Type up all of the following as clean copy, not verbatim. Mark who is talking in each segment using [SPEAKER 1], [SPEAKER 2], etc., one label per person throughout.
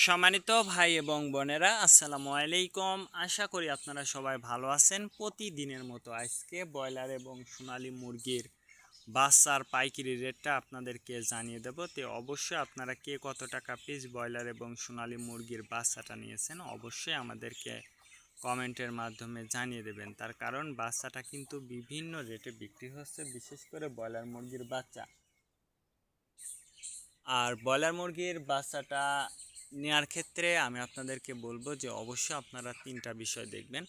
[SPEAKER 1] সম্মানিত ভাই এবং বোনেরা, আসসালামু আলাইকুম। আশা করি আপনারা সবাই ভালো আছেন। প্রতিদিনের মতো আজকে ব্রয়লার এবং সোনালী মুরগির বাচ্চার পাইকারি রেটটা আপনাদেরকে জানিয়ে দেব। তো অবশ্যই আপনারা কে কত টাকা পিস ব্রয়লার এবং সোনালী মুরগির বাচ্চাটা নিয়েছেন অবশ্যই আমাদেরকে কমেন্টের মাধ্যমে জানিয়ে দেবেন। তার কারণ বাচ্চাটা কিন্তু বিভিন্ন রেটে বিক্রি হচ্ছে, বিশেষ করে ব্রয়লার মুরগির বাচ্চা। আর ব্রয়লার মুরগির বাচ্চাটা নেওয়ার ক্ষেত্রে আমি আপনাদেরকে বলবো যে অবশ্যই আপনারা তিনটা বিষয় দেখবেন: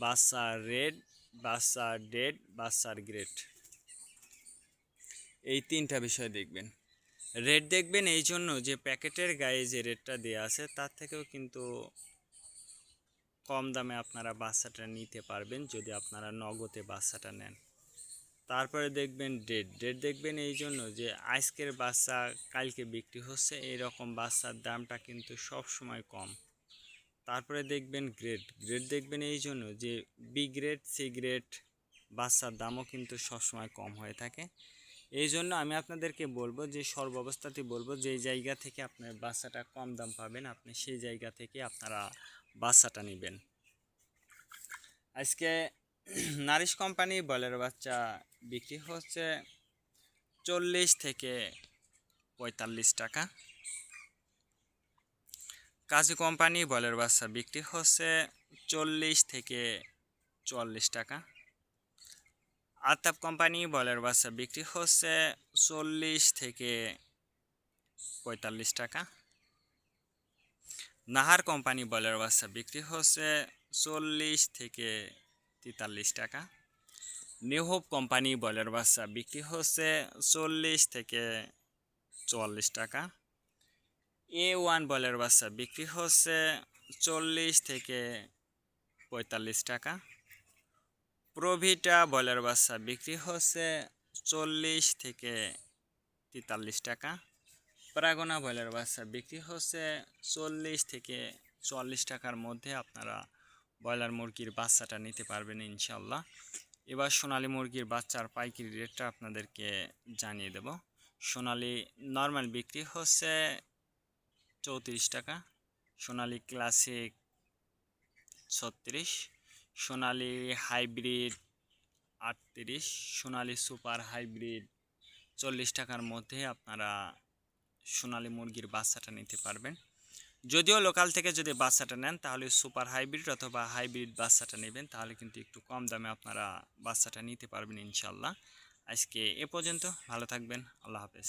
[SPEAKER 1] বাচ্চার রেড, বাচ্চার ডেড, বাচ্চার গ্রেড। এই তিনটা বিষয় দেখবেন। রেড দেখবেন এই জন্য যে প্যাকেটের গায়ে যে রেটটা দেওয়া আছে তার থেকেও কিন্তু কম দামে আপনারা বাচ্চাটা নিতে পারবেন যদি আপনারা নগদে বাচ্চাটা নেন। তারপরে দেখবেন ডেট। ডেট দেখবেন এই জন্য যে আজকের বাচ্চা কালকে বিক্রি হচ্ছে, এইরকম বাচ্চার দামটা কিন্তু সব সময় কম। তারপরে দেখবেন গ্রেড। গ্রেড দেখবেন এই জন্য যে বি গ্রেড, সি গ্রেড বাচ্চার দামও কিন্তু সবসময় কম হয়ে থাকে। এই জন্য আমি আপনাদেরকে বলবো যে সর্বাবস্থাতেই বলবো যে জায়গা থেকে আপনার বাচ্চাটা কম দাম পাবেন আপনি সেই জায়গা থেকে আপনারা বাচ্চাটা নেবেন। আজকে নারিশ কোম্পানি ব্রয়লার বাচ্চা বিক্রি হচ্ছে 40 থেকে 45 টাকা। কাজী কোম্পানি ব্রয়লার বাচ্চা বিক্রি হচ্ছে 40 থেকে 44 টাকা। আতাপ কোম্পানি ব্রয়লার বাচ্চা বিক্রি হচ্ছে 40 থেকে 45 টাকা। নাহার কোম্পানি ব্রয়লার বাচ্চা বিক্রি হচ্ছে 40 থেকে 43 টাকা। নিউ হোপ কোম্পানি ব্রয়লার বাচ্চা বিক্রি হচ্ছে 40 থেকে 44 টাকা। A1 ব্রয়লার বাচ্চা বিক্রি হচ্ছে 40 থেকে 45 টাকা। প্রভিটা ব্রয়লার বাচ্চা বিক্রি হচ্ছে 40 থেকে 43 টাকা। প্রাগনা ব্রয়লার বাচ্চা বিক্রি হচ্ছে 40 থেকে 44 টাকার মধ্যে আপনারা ব্রয়লার মুরগির বাচ্চাটা নিতে পারবেন ইনশাল্লাহ। এবার সোনালী মুরগির বাচ্চার পাইকারি রেটটা আপনাদেরকে জানিয়ে দেব। সোনালী নর্মাল বিক্রি হচ্ছে 34 টাকা, সোনালী ক্লাসিক 36, সোনালী হাইব্রিড 38, সোনালী সুপার হাইব্রিড 40 টাকার মধ্যে আপনারা সোনালী মুরগির বাচ্চাটা নিতে পারবেন। যদিও লোকাল থেকে যদি বাচ্চাটা নেন তাহলে সুপার হাইব্রিড অথবা হাইব্রিড বাচ্চাটা নেবেন, তাহলে কিন্তু একটু কম দামে আপনারা বাচ্চাটা নিতে পারবেন ইনশাল্লাহ। আজকে এ পর্যন্ত, ভালো থাকবেন, আল্লাহ হাফেজ।